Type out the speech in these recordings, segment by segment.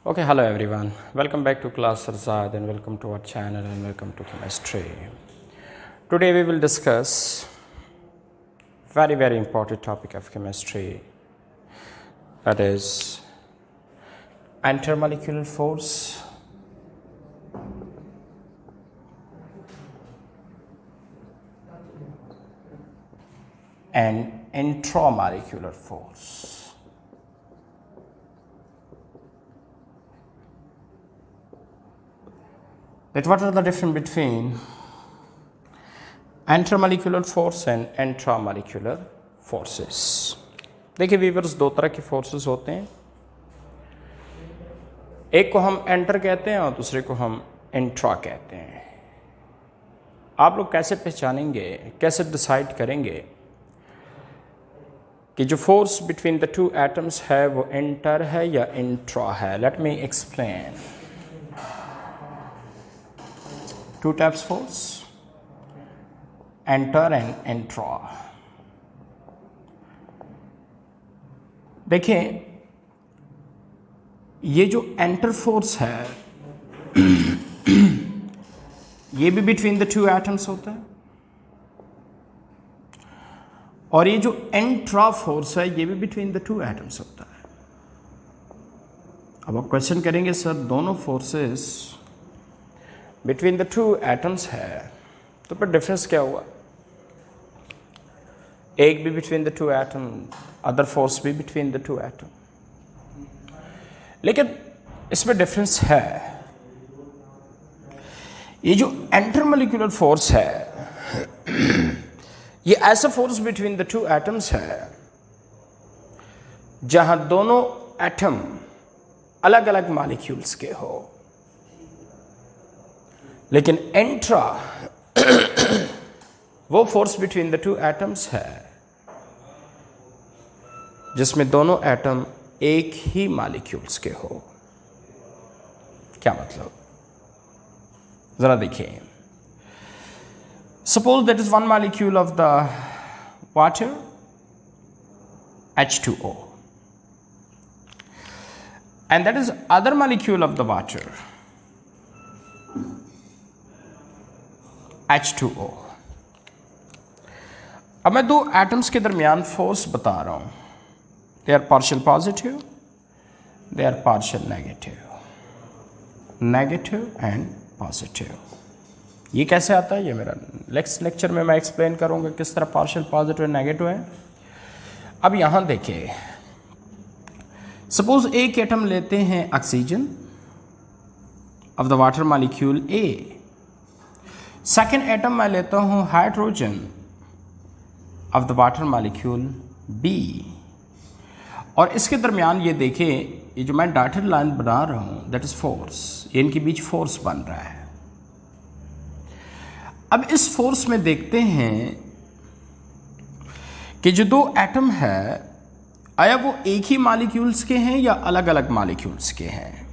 Okay, hello everyone. Welcome back to class Arzad and welcome to our channel and welcome to chemistry. Today we will discuss very important topic of chemistry, that is intermolecular force and intramolecular force. That what are the difference between intermolecular force and intramolecular forces? देखिए viewers, दो तरह के forces होते हैं, एक को हम enter कहते हैं और दूसरे को हम इंट्रा कहते हैं। आप लोग कैसे पहचानेंगे, कैसे डिसाइड करेंगे कि जो force between the two atoms है वो इंटर है या इंट्रा है? Let me explain. Two types force, enter and intra. देखिए ये जो एंटर फोर्स है ये भी बिटवीन द टू एटम्स होता है, और ये जो इंट्रा फोर्स है ये भी बिटवीन द टू एटम्स होता है. अब आप क्वेश्चन करेंगे सर दोनों forces between the two atoms है तो पर डिफरेंस क्या हुआ? एक भी between the two atom, other force भी बिटवीन द टू एटम, लेकिन इसमें डिफरेंस है. ये जो इंटरमोलिकुलर फोर्स है ये ऐसा force between the two atoms है जहां दोनों एटम अलग अलग मॉलिक्यूल्स के हो, लेकिन इंट्रा वो force between the two atoms है जिसमें दोनों एटम एक ही मॉलिक्यूल्स के हो. क्या मतलब? जरा देखिए. Suppose that is one molecule of the water H2O and that is other molecule of the water H2O. अब मैं दो एटम्स के दरमियान फोर्स बता रहा हूं. They are partial positive, they are partial negative, negative and positive. ये कैसे आता है? ये मेरा नेक्स्ट लेक्चर में मैं एक्सप्लेन करूंगा किस तरह पार्शियल पॉजिटिव एंड नेगेटिव है. अब यहां देखिए, सपोज एक एटम लेते हैं oxygen of the water molecule A, second atom मैं लेता हूं hydrogen of the water molecule B, और इसके दरमियान ये देखिए ये जो मैं डॉटेड लाइन बना रहा हूं दैट इज फोर्स, ये इनके बीच फोर्स बन रहा है. अब इस फोर्स में देखते हैं कि जो दो एटम है आया वो एक ही मॉलिक्यूल्स के हैं या अलग अलग मॉलिक्यूल्स के हैं.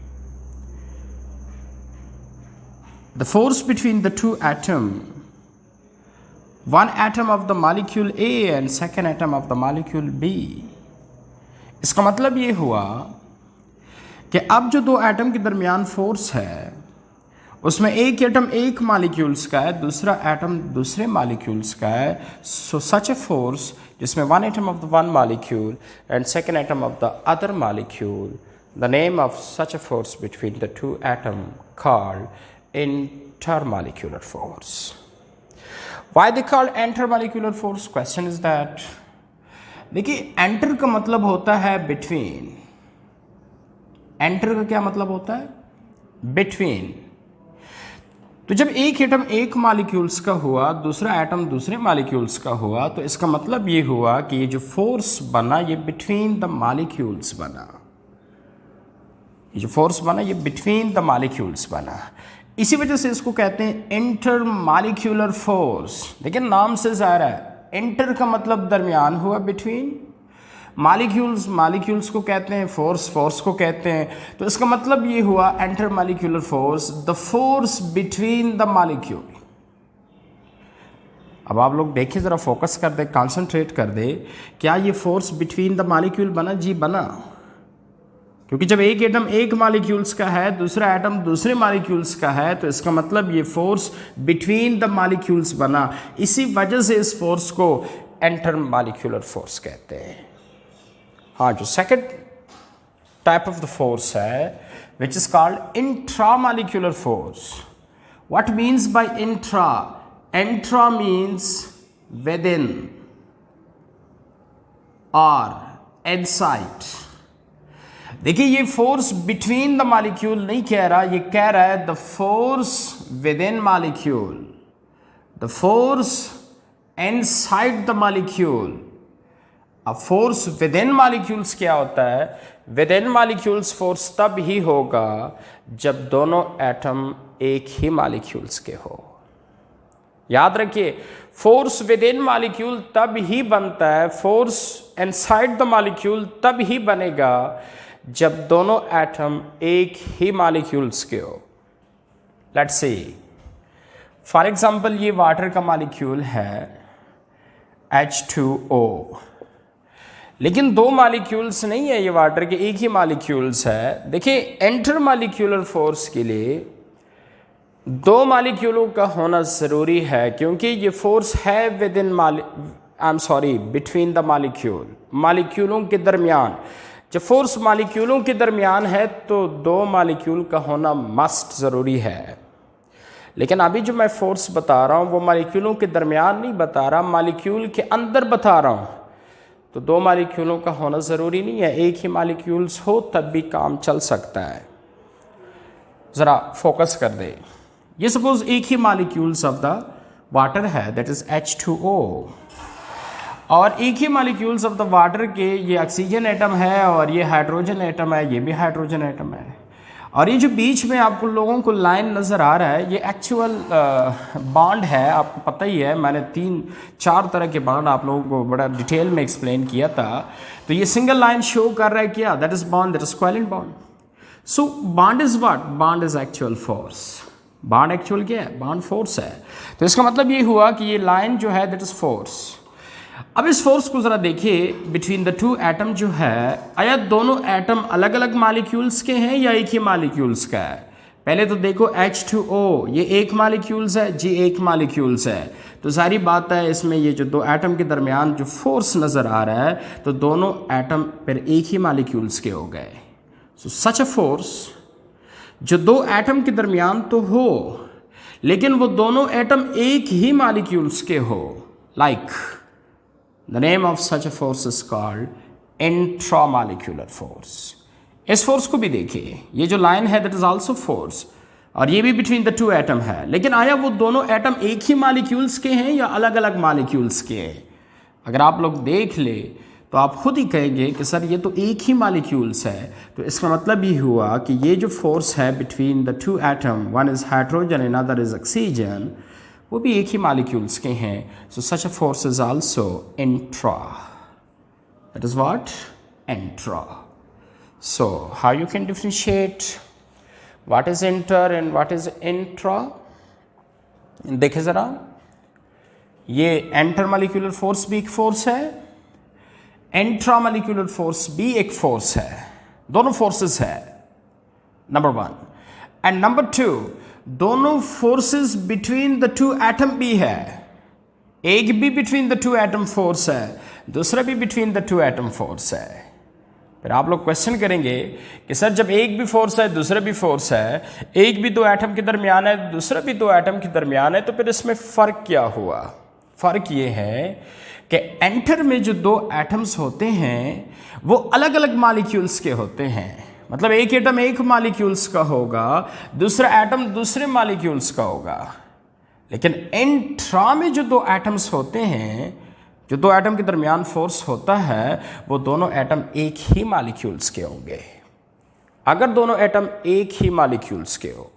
The force between the two atom, one atom of the molecule A and second atom of the molecule B. इसका मतलब ये हुआ कि अब जो दो एटम के दरमियान फोर्स है उसमें एक एटम एक मॉलिक्यूल्स का है, दूसरा एटम दूसरे मॉलिक्यूल्स का है. सो सच ए फोर्स जिसमें one atom of the one molecule and second atom of the other molecule, the name of such a force between the two atom called intermolecular force. Why they called intermolecular force? Question is that, देखिए enter का मतलब होता है between. enter का क्या मतलब होता है? between. तो जब एक एटम एक मॉलिक्यूल्स का हुआ, दूसरा एटम दूसरे मॉलिक्यूल्स का हुआ, तो इसका मतलब ये हुआ कि ये जो फोर्स बना ये बिटवीन द मॉलिक्यूल्स बना. ये जो फोर्स बना ये बिटवीन द मॉलिक्यूल्स बना. इसी वजह से इसको कहते हैं इंटरमॉलिक्यूलर फोर्स. लेकिन नाम से ज़ाहिर है इंटर का मतलब दरमियान हुआ, बिटवीन मॉलिक्यूल्स, मॉलिक्यूल्स को कहते हैं फोर्स, फोर्स को कहते हैं. तो इसका मतलब ये हुआ intermolecular force, the force between the molecule. अब आप लोग देखिए, ज़रा फोकस कर दे, कंसंट्रेट कर दे. क्या ये फोर्स बिटवीन द मॉलिक्यूल बना? जी बना. क्योंकि जब एक एटम एक मॉलिक्यूल्स का है, दूसरा एटम दूसरे मॉलिक्यूल्स का है, तो इसका मतलब ये फोर्स बिटवीन द मॉलिक्यूल्स बना। इसी वजह से इस फोर्स को इंटर मॉलिक्यूलर फोर्स कहते हैं। हाँ, जो second type of the force है which is called intra molecular force. What means by intra? Intra means within और इनसाइड। देखिए, ये फोर्स बिटवीन द मॉलिक्यूल नहीं कह रहा, ये कह रहा है the force with in molecule, the force inside the molecule. अब फोर्स विद इन मॉलिक्यूल्स क्या होता है? विद इन मॉलिक्यूल्स फोर्स तब ही होगा जब दोनों एटम एक ही मॉलिक्यूल्स के हो। याद रखिए, फोर्स विद इन मॉलिक्यूल तब ही बनता है, फोर्स इनसाइड द मॉलिक्यूल तब ही बनेगा जब दोनों एटम एक ही मॉलिक्यूल्स के हो। लेट्स सी, फॉर एग्जांपल ये वाटर का मॉलिक्यूल है H2O, लेकिन दो मॉलिक्यूल्स नहीं है ये वाटर के, एक ही मॉलिक्यूल्स है। देखिए, इंटर मॉलिक्यूलर फोर्स के लिए दो मॉलिक्यूलों का होना ज़रूरी है, क्योंकि ये फोर्स है within between the molecule, मॉलिक्यूलों के दरमियान। जब फोर्स मॉलिक्यूलों के दरमियान है तो दो मॉलिक्यूल का होना मस्ट ज़रूरी है। लेकिन अभी जो मैं फोर्स बता रहा हूँ वो मॉलिक्यूलों के दरमियान नहीं बता रहा, मॉलिक्यूल के अंदर बता रहा हूँ। तो दो मॉलिक्यूलों का होना ज़रूरी नहीं है, एक ही मॉलिक्यूल्स हो तब भी काम चल सकता है। ज़रा फोकस कर दे। ये सपोज एक ही मॉलिक्यूल्स ऑफ द वाटर है, दैट इज H2O, और एक ही मॉलिक्यूल्स ऑफ द वाटर के ये ऑक्सीजन एटम है और ये हाइड्रोजन एटम है, ये भी हाइड्रोजन एटम है। और ये जो बीच में आपको लोगों को लाइन नज़र आ रहा है, ये एक्चुअल बॉन्ड है। आपको पता ही है, मैंने 3-4 तरह के बॉन्ड आप लोगों को बड़ा डिटेल में एक्सप्लेन किया था। तो ये सिंगल लाइन शो कर रहा है क्या? That is bond, that is covalent bond. So bond is what? Bond is actual force. Bond actual क्या है? बॉन्ड फोर्स है। तो इसका मतलब ये हुआ कि ये लाइन जो है दैट इज फोर्स। अब इस फोर्स को ज़रा देखिए, बिटवीन द टू एटम जो है, आया दोनों एटम अलग अलग मॉलिक्यूल्स के हैं या एक ही मॉलिक्यूल्स का है? पहले तो देखो H2O, ये एक मॉलिक्यूल्स है जी, एक मॉलिक्यूल्स है। तो सारी बात है, इसमें ये जो दो एटम के दरमियान जो फोर्स नज़र आ रहा है, तो दोनों एटम फिर एक ही मॉलिक्यूल्स के हो गए। सो सच अ फोर्स जो दो एटम के दरमियान तो हो, लेकिन वो दोनों एटम एक ही मॉलिक्यूल्स के हो, like the name of such a force is called intramolecular force। इस फोर्स को भी देखिए, ये जो लाइन है that is also force, और ये भी between the two atom है। लेकिन आया वो दोनों एटम एक ही मॉलिक्यूल्स के हैं या अलग अलग मॉलिक्यूल्स के हैं? अगर आप लोग देख ले तो आप खुद ही कहेंगे कि सर ये तो एक ही मॉलिक्यूल्स है। तो इसका मतलब ये हुआ कि ये जो फोर्स है between the two atom, one is hydrogen and other is oxygen, वो भी एक ही मॉलिक्यूल्स के हैं। So such a force is also intra. That is what? Intra. So how you can differentiate what is inter and what is intra? देखे ज़रा, ये inter molecular force भी एक फोर्स है, इंट्रा मॉलिक्यूलर फोर्स भी एक फोर्स है। दोनों फोर्सेस है, नंबर 1। एंड नंबर 2, दोनों forces between the two atom भी है। एक भी between the two atom force है, दूसरा भी between the two atom force है। फिर आप लोग क्वेश्चन करेंगे कि सर जब एक भी फोर्स है दूसरा भी फोर्स है, एक भी दो एटम के दरमियान है दूसरा भी दो एटम के दरमियान है, तो फिर इसमें फ़र्क क्या हुआ? फ़र्क ये है कि एंटर में जो दो एटम्स होते हैं वो अलग अलग मॉलिक्यूल्स के होते हैं। मतलब एक एटम एक मॉलिक्यूल्स का होगा, दूसरा एटम दूसरे मॉलिक्यूल्स का होगा। लेकिन इंट्रा में जो दो एटम्स होते हैं, जो दो एटम के दरमियान फोर्स होता है, वो दोनों एटम एक ही मॉलिक्यूल्स के होंगे। अगर दोनों एटम एक ही मॉलिक्यूल्स के हो,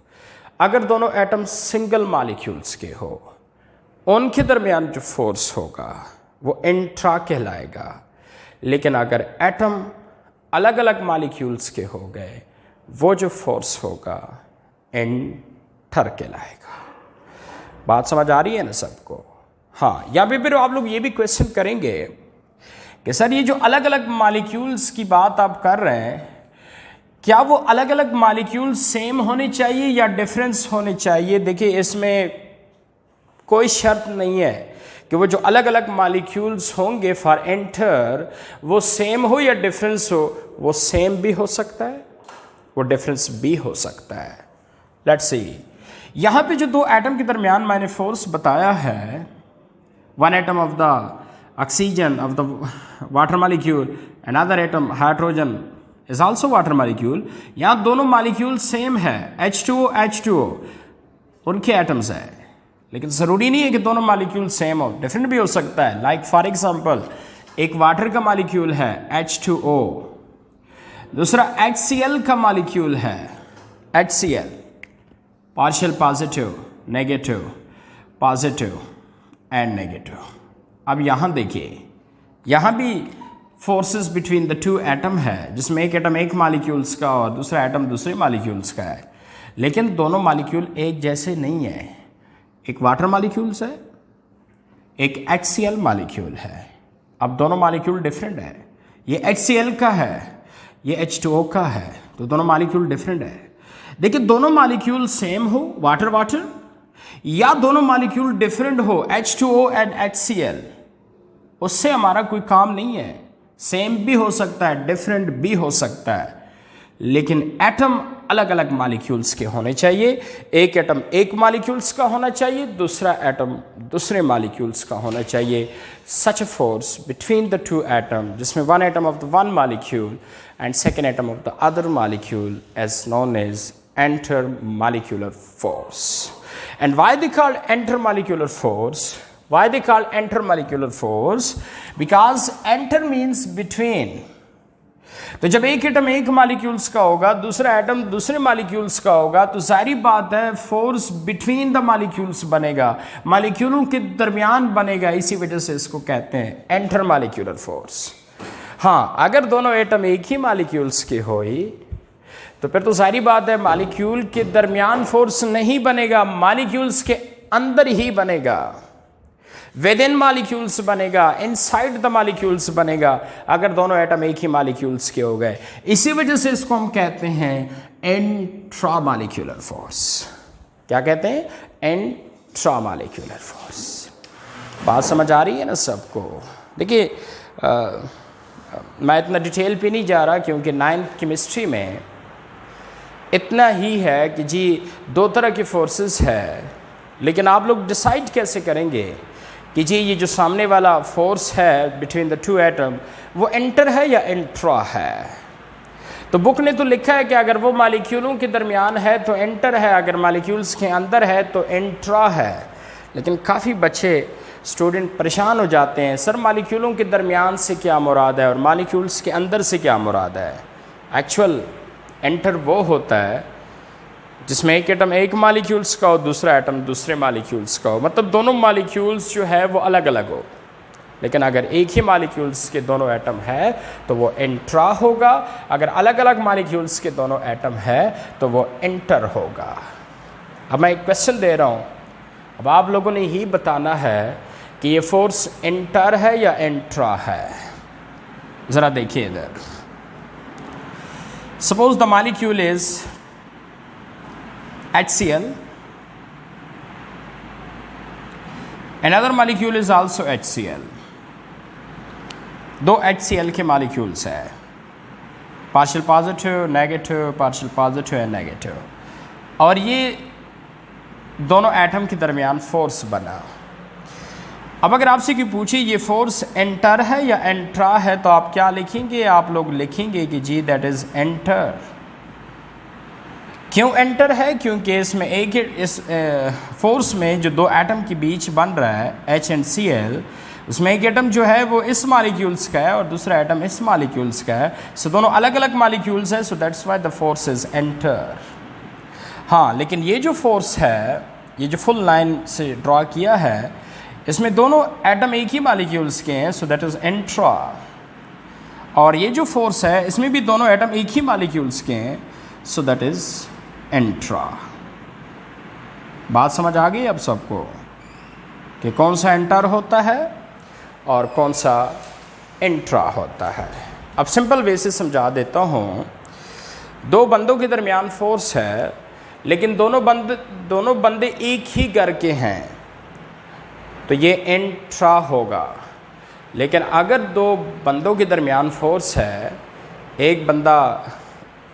अगर दोनों एटम सिंगल मॉलिक्यूल्स के हो, उनके दरमियान जो फोर्स होगा वो इंट्रा कहलाएगा। लेकिन अगर एटम अलग अलग मॉलिक्यूल्स के हो गए, वो जो फोर्स होगा इंटर कहलाएगा। बात समझ आ रही है ना सबको? हाँ, या फिर आप लोग ये भी क्वेश्चन करेंगे कि सर ये जो अलग अलग मॉलिक्यूल्स की बात आप कर रहे हैं, क्या वो अलग अलग मॉलिक्यूल सेम होने चाहिए या डिफरेंस होने चाहिए? देखिए इसमें कोई शर्त नहीं है कि वो जो अलग अलग मॉलिक्यूल्स होंगे फॉर एंटर वो सेम हो या डिफरेंस हो। वो सेम भी हो सकता है, वो डिफरेंस भी हो सकता है। लेट्स सी, यहां पे जो दो एटम के दरमियान मैंने फोर्स बताया है, one atom of the oxygen of the water molecule, another atom hydrogen is also water molecule. यहां दोनों मॉलिक्यूल सेम है, H2O H2O उनके एटम्स है, लेकिन ज़रूरी नहीं है कि दोनों मॉलिक्यूल सेम हो, डिफरेंट भी हो सकता है। लाइक फॉर एग्जांपल एक वाटर का मॉलिक्यूल है H2O, दूसरा HCl का मॉलिक्यूल है HCl, partial positive negative, positive and negative. अब यहाँ देखिए, यहाँ भी forces between the two atom है, जिसमें एक एटम एक मॉलिक्यूल्स का और दूसरा एटम दूसरे मॉलिक्यूल्स का है, लेकिन दोनों मॉलिक्यूल एक जैसे नहीं है। एक वाटर मॉलिक्यूल्स है, एक HCl मॉलिक्यूल है। अब दोनों मॉलिक्यूल डिफरेंट है, ये HCl का है, ये H2O का है, तो दोनों मॉलिक्यूल डिफरेंट है। देखिए दोनों मॉलिक्यूल सेम हो वाटर वाटर, या दोनों मॉलिक्यूल डिफरेंट हो H2O एंड HCl, उससे हमारा कोई काम नहीं है। सेम भी हो सकता है, डिफरेंट भी हो सकता है, लेकिन एटम अलग अलग मॉलिक्यूल्स के होने चाहिए। एक एटम एक मॉलिक्यूल्स का होना चाहिए, दूसरा एटम दूसरे मॉलिक्यूल्स का होना चाहिए। Such a force between the two atom, जिसमें one atom of the one molecule and second atom of the other molecule as known as intermolecular force. And why they called intermolecular force? Why they called intermolecular force? Because inter means between. तो जब एक atom एक molecules का होगा, दूसरा atom दूसरे molecules का होगा, तो सारी बात है फोर्स बिटवीन द मॉलिक्यूल्स बनेगा, मॉलिक्यूलों के दरमियान बनेगा। इसी वजह से इसको कहते हैं इंटरमॉलिक्यूलर फोर्स। हाँ, अगर दोनों एटम एक ही मॉलिक्यूल्स के होई तो फिर तो सारी बात है मॉलिक्यूल के दरमियान फोर्स नहीं बनेगा, मॉलिक्यूल्स के अंदर ही बनेगा, विद इन मॉलिक्यूल्स बनेगा, इनसाइड द मॉलिक्यूल्स बनेगा, अगर दोनों एटम एक ही मॉलिक्यूल्स के हो गए। इसी वजह से इसको हम कहते हैं इंट्रामॉलिक्यूलर फोर्स। क्या कहते हैं? Intramolecular force. बात समझ आ रही है ना सबको? देखिए मैं इतना डिटेल पे नहीं जा रहा, क्योंकि 9th केमिस्ट्री में इतना ही है कि जी दो तरह की फोर्सेस है, लेकिन आप लोग डिसाइड कैसे करेंगे कि जी ये जो सामने वाला फोर्स है बिटवीन द टू एटम वो इंटर है या इंट्रा है? तो बुक ने तो लिखा है कि अगर वो मॉलिक्यूलों के दरमियान है तो इंटर है, अगर मॉलिक्यूल्स के अंदर है तो इंट्रा है। लेकिन काफ़ी बच्चे स्टूडेंट परेशान हो जाते हैं, सर मॉलिक्यूलों के दरमियान से क्या मुराद है और मॉलिक्यूल्स के अंदर से क्या मुराद है? एक्चुअल एंटर वो होता है जिसमें एक एटम एक मॉलिक्यूल्स का हो, दूसरा एटम दूसरे मॉलिक्यूल्स का हो, मतलब दोनों मॉलिक्यूल्स जो है वो अलग अलग हो। लेकिन अगर एक ही मॉलिक्यूल्स के दोनों एटम है तो वो इंट्रा होगा, अगर अलग अलग मॉलिक्यूल्स के दोनों एटम है तो वो इंटर होगा। अब मैं एक क्वेश्चन दे रहा हूँ, अब आप लोगों ने ही बताना है कि ये फोर्स इंटर है या इंट्रा है। ज़रा देखिए इधर, suppose the molecule is HCl, another molecule is also HCl। दो HCl के मॉलिक्यूल्स है, partial positive negative, partial positive and negative, और ये दोनों एटम के दरमियान फोर्स बना। अब अगर आपसे कोई पूछे ये फोर्स एंटर है या एंट्रा है, तो आप क्या लिखेंगे? आप लोग लिखेंगे कि जी दैट इज एंटर। क्यों एंटर है? क्योंकि इसमें एक इस फोर्स में जो दो एटम के बीच बन रहा है H एंड Cl, उसमें एक एटम जो है वो इस मॉलिक्यूल्स का है और दूसरा एटम इस मॉलिक्यूल्स का है, सो दोनों अलग अलग मॉलिक्यूल्स हैं, so that's why the force is enter. हाँ, लेकिन ये जो फोर्स है, ये जो फुल लाइन से ड्रॉ किया है, इसमें दोनों एटम एक ही मॉलिक्यूल्स के हैं, सो दैट इज इंट्रा। और ये जो फोर्स है इसमें भी दोनों एटम एक ही मॉलिक्यूल्स के हैं, सो दैट इज इंट्रा। बात समझ आ गई अब सबको कि कौन सा एंटर होता है और कौन सा इंट्रा होता है? अब सिंपल वे से समझा देता हूँ। दो बंदों के दरमियान फोर्स है, लेकिन दोनों बंदे एक ही घर के हैं, तो ये इंट्रा होगा। लेकिन अगर दो बंदों के दरमियान फोर्स है, एक बंदा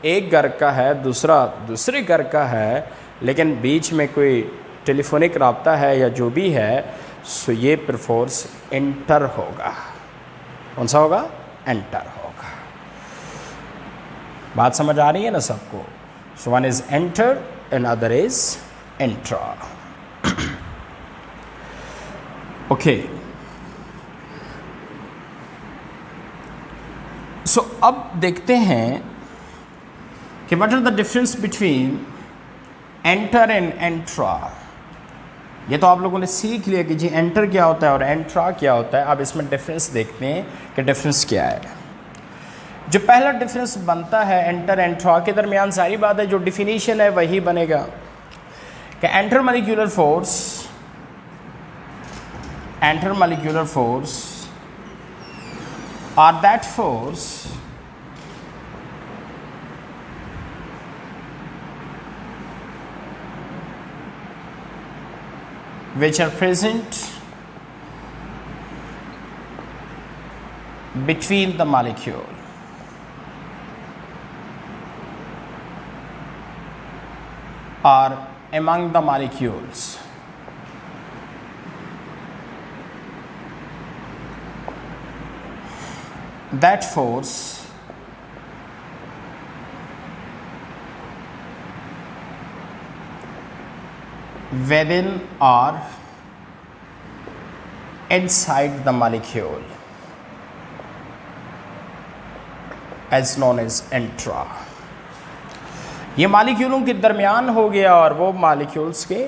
एक घर का है, दूसरा दूसरे घर का है, लेकिन बीच में कोई टेलीफोनिक रब्ता है या जो भी है, सो ये पर फोर्स एंटर होगा। कौन सा होगा? एंटर होगा। बात समझ आ रही है ना सबको? So one is inter and other is intra. Okay, so अब देखते हैं कि what are the difference between inter and intra. ये तो आप लोगों ने सीख लिया कि जी एंटर क्या होता है और एंट्रा क्या होता है। अब इसमें डिफरेंस देखते हैं कि डिफरेंस क्या है। जो पहला डिफरेंस बनता है एंटर एंट्रा के दरमियान, सारी बात है जो डिफिनीशन है वही बनेगा कि inter molecular force are that force which are present between the molecule or among the molecules. That force within or inside the molecule as known as intra. ये मालिक्यूलों के दरमियान हो गया और वो मालिक्यूल्स के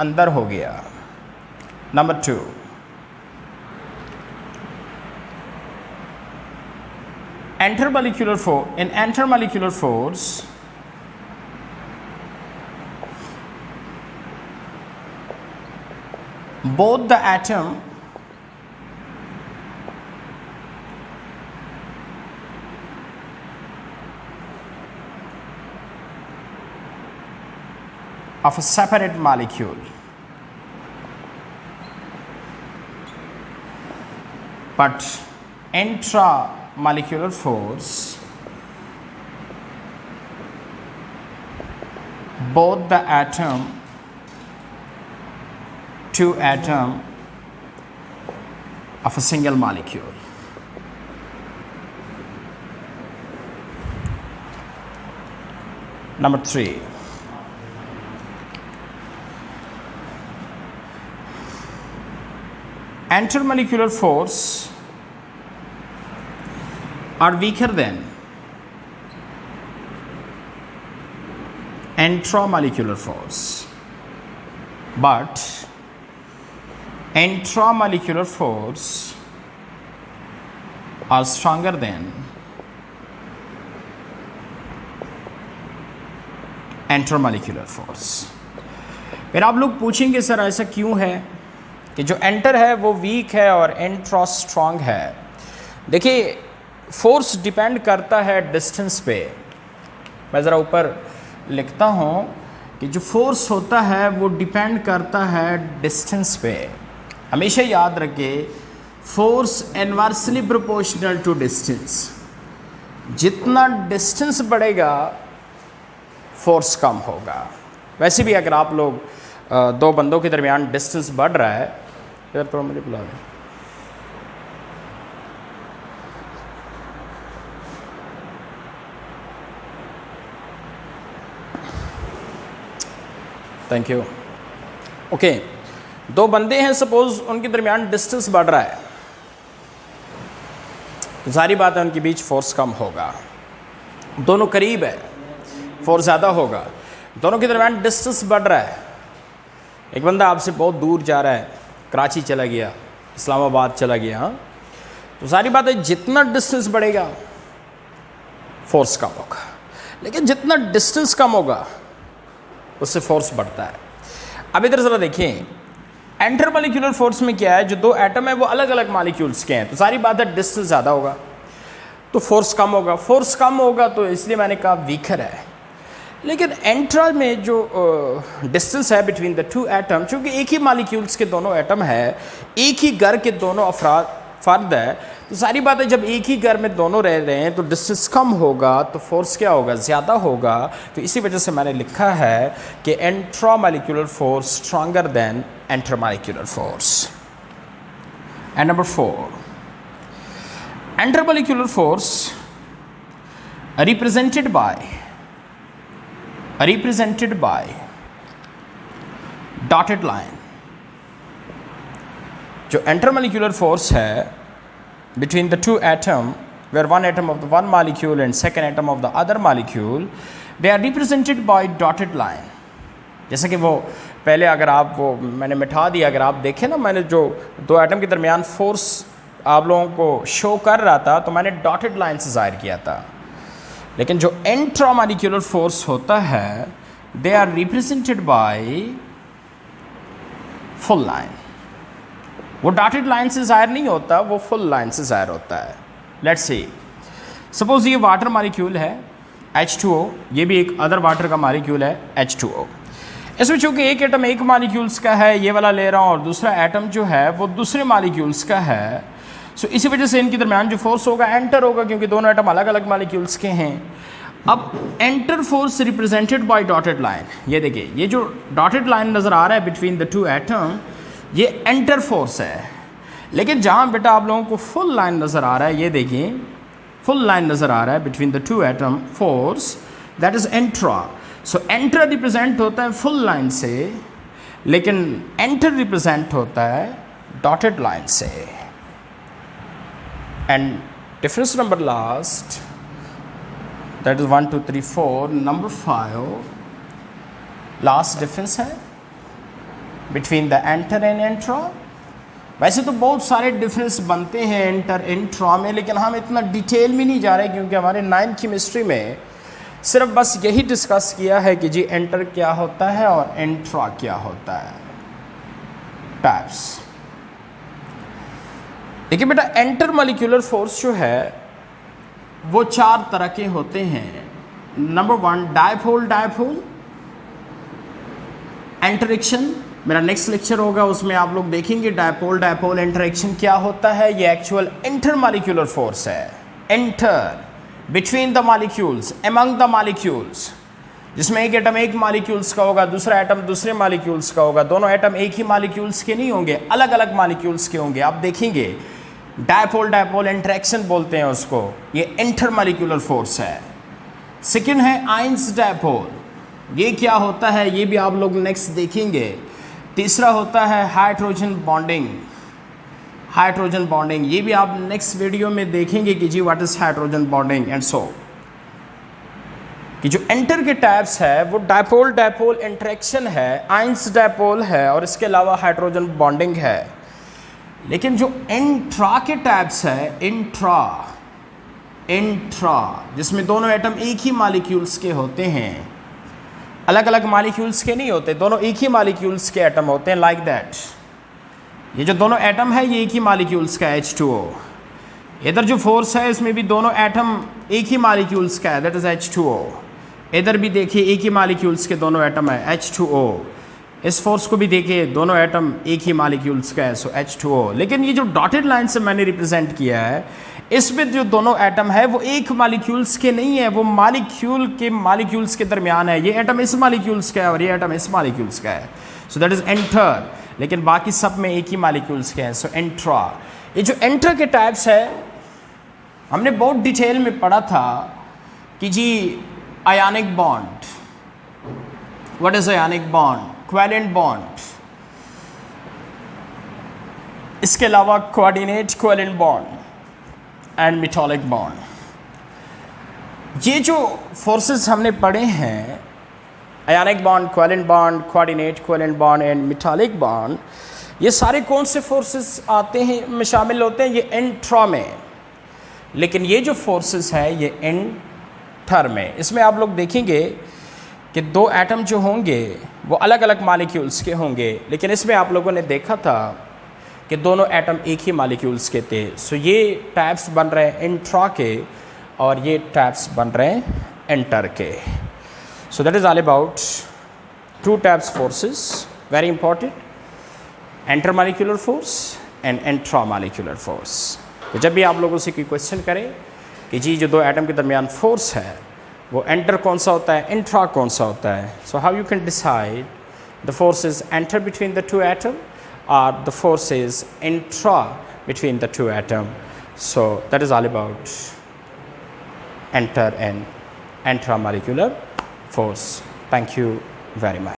अंदर हो गया। Number 2, in intermolecular force both the atom of a separate molecule but intramolecular force both the two atom of a single molecule. Number 3, intermolecular force are weaker than intramolecular force, but intramolecular force are stronger than intermolecular force. फिर आप लोग पूछेंगे sir ऐसा क्यों है कि जो enter है वो वीक है और इंट्रा स्ट्रांग है। देखिए, फोर्स डिपेंड करता है डिस्टेंस पे। मैं ज़रा ऊपर लिखता हूँ कि जो फोर्स होता है वो डिपेंड करता है डिस्टेंस पे। हमेशा याद रखिए, force inversely proportional to distance. जितना डिस्टेंस बढ़ेगा फोर्स कम होगा। वैसे भी अगर आप लोग दो बंदों के दरमियान डिस्टेंस बढ़ रहा है, इधर तो मुझे बुला दें, थैंक यू। ओके, दो बंदे हैं, सपोज उनके दरमियान डिस्टेंस बढ़ रहा है, तो सारी बात है उनके बीच फोर्स कम होगा। दोनों करीब है, फोर्स ज़्यादा होगा। दोनों के दरमियान डिस्टेंस बढ़ रहा है, एक बंदा आपसे बहुत दूर जा रहा है, कराची चला गया, इस्लामाबाद चला गया, हाँ, तो सारी बात है जितना डिस्टेंस बढ़ेगा फोर्स कम होगा। लेकिन जितना डिस्टेंस कम होगा उससे फोर्स बढ़ता है। अब इधर ज़रा देखें, इंटरमॉलिक्यूलर फोर्स में क्या है, जो दो एटम है वो अलग अलग मॉलिक्यूल्स के हैं, तो सारी बात है डिस्टेंस ज़्यादा होगा। तो फोर्स कम होगा, फोर्स कम होगा तो इसलिए मैंने कहा वीकर है। लेकिन एंट्रा में जो डिस्टेंस है बिटवीन द टू एटम, चूँकि एक ही मालिक्यूल्स के दोनों एटम है, एक ही घर के दोनों फर्द है, तो सारी बातें जब एक ही घर में दोनों रह रहे हैं तो डिस्टेंस कम होगा तो फोर्स क्या होगा, ज़्यादा होगा। तो इसी वजह से मैंने लिखा है कि intra molecular force stronger than inter molecular force. And number 4, inter molecular force represented by dotted line. जो इंटरमॉलिक्यूलर फोर्स है between the two atom, where one atom of the one molecule and second atom of the other molecule, they are represented by dotted line. जैसे कि वो पहले अगर आप वो मैंने मिटा दिया, अगर आप देखें ना, मैंने जो दो एटम के दरमियान फोर्स आप लोगों को शो कर रहा था तो मैंने डॉटेड लाइन से ज़ाहिर किया था। लेकिन जो इंट्रामॉलिक्यूलर फोर्स होता है, they are represented by full line. वो डॉटेड लाइन से ज़ाहिर नहीं होता, वो फुल लाइन से ज़ाहिर होता है। लेट्स सी, सपोज ये वाटर मॉलिक्यूल है H2O, ये भी एक अदर वाटर का मॉलिक्यूल है H2O। इसमें चूँकि एक एटम एक मॉलिक्यूल्स का है, ये वाला ले रहा हूँ, और दूसरा एटम जो है वो दूसरे मॉलिक्यूल्स का है। सो इसी वजह से इनके दरमियान जो फोर्स होगा एंटर होगा, क्योंकि दोनों एटम अलग अलग मॉलिक्यूल्स के हैं। अब enter force represented by dotted line, ये देखिए, ये जो डॉटेड लाइन नज़र आ रहा है बिटवीन द टू एटम, ये एंटर फोर्स है। लेकिन जहाँ बेटा आप लोगों को फुल लाइन नज़र आ रहा है, ये देखिए फुल लाइन नज़र आ रहा है between the two atom force, that is intra. So inter represent होता है फुल लाइन से, लेकिन एंटर रिप्रेजेंट होता है डॉटेड लाइन से। And difference number last, that is 1 2 3 4, number 5 last difference है between the inter and intra. वैसे तो बहुत सारे डिफरेंस बनते हैं एंटर इंट्रा में, लेकिन हम इतना डिटेल में नहीं जा रहे क्योंकि हमारे 9th केमिस्ट्री में सिर्फ बस यही डिस्कस किया है कि जी एंटर क्या होता है और इंट्रा क्या होता है। टाइप्स देखिए बेटा, एंटर मॉलिक्यूलर फोर्स जो है वो 4 तरह के होते हैं। नंबर 1 डायपोल इंटरेक्शन, मेरा नेक्स्ट लेक्चर होगा, उसमें आप लोग देखेंगे डायपोल इंटरेक्शन क्या होता है। ये एक्चुअल इंटर मॉलिक्यूलर फोर्स है, inter between the molecules, among the molecules, जिसमें एक एटम एक मॉलिक्यूल्स का होगा, दूसरा एटम दूसरे मॉलिक्यूल्स का होगा। दोनों एटम एक ही मॉलिक्यूल्स के नहीं होंगे, अलग अलग मॉलिक्यूल्स के होंगे। आप देखेंगे डायपोल इंटरेक्शन बोलते हैं उसको, ये इंटर मॉलिक्यूलर फोर्स है। सेकेंड है आइंस डायपोल, ये क्या होता है ये भी आप लोग नेक्स्ट देखेंगे। तीसरा होता है हाइड्रोजन बॉन्डिंग, ये भी आप नेक्स्ट वीडियो में देखेंगे कि जी what is hydrogen bonding and so. कि जो एंटर के टाइप्स है वो डायपोल इंटरेक्शन है, आइंस डायपोल है, और इसके अलावा हाइड्रोजन बॉन्डिंग है। लेकिन जो इंट्रा के टाइप्स है, इंट्रा जिसमें दोनों एटम एक ही मॉलिक्यूल्स के होते हैं, अलग अलग मॉलिक्यूल्स के नहीं होते, दोनों एक ही मॉलिक्यूल्स के एटम होते हैं, लाइक दैट। ये जो दोनों एटम है ये एक ही मॉलिक्यूल्स का H2O। इधर जो फोर्स है इसमें भी दोनों एटम एक ही मॉलिक्यूल्स का है, दैट इज H2O। इधर भी देखिए एक ही मॉलिक्यूल्स के दोनों एटम है, H2O। इस फोर्स को भी देखिए दोनों एटम एक ही मॉलिक्यूल्स का है, सो H2O। लेकिन ये जो डॉटेड लाइन से मैंने रिप्रेजेंट किया है, इसमें जो दोनों एटम है वो एक मॉलिक्यूल्स के नहीं है, वो मॉलिक्यूल्स के दरमियान है। ये एटम इस मॉलिक्यूल्स का है और ये एटम इस मॉलिक्यूल्स का है, सो दैट इज एंटर। लेकिन बाकी सब में एक ही मॉलिक्यूल्स के हैं, सो एंट्रा। ये जो एंटर के टाइप्स है हमने बहुत डिटेल में पढ़ा था कि जी ionic bond, what is ionic bond, covalent bond, इसके अलावा coordinate covalent bond and metallic bond. ये जो फोर्सेस हमने पढ़े हैं, ionic bond, covalent bond, coordinate covalent bond and metallic bond, ये सारे कौन से फोर्सेस आते हैं में शामिल होते हैं? ये इंट्रा में। लेकिन ये जो फोर्सेस है ये इंटर में। इसमें आप लोग देखेंगे कि दो एटम जो होंगे वो अलग अलग मॉलिक्यूल्स के होंगे, लेकिन इसमें आप लोगों ने देखा था कि दोनों एटम एक ही मॉलिक्यूल्स के थे। सो ये टाइप्स बन रहे हैं इंट्रा के, और ये टैब्स बन रहे हैं एंटर के. So that is all about two types forces, very important, intermolecular force and intramolecular force. तो जब भी आप लोगों से कोई क्वेश्चन करें कि जी जो दो एटम के दरमियान फोर्स है वो एंटर कौन सा होता है, इंट्रा कौन सा होता है, सो how you can decide the forces enter between the two atom or the forces intra between the two atom. So that is all about inter and intramolecular force. Thank you very much.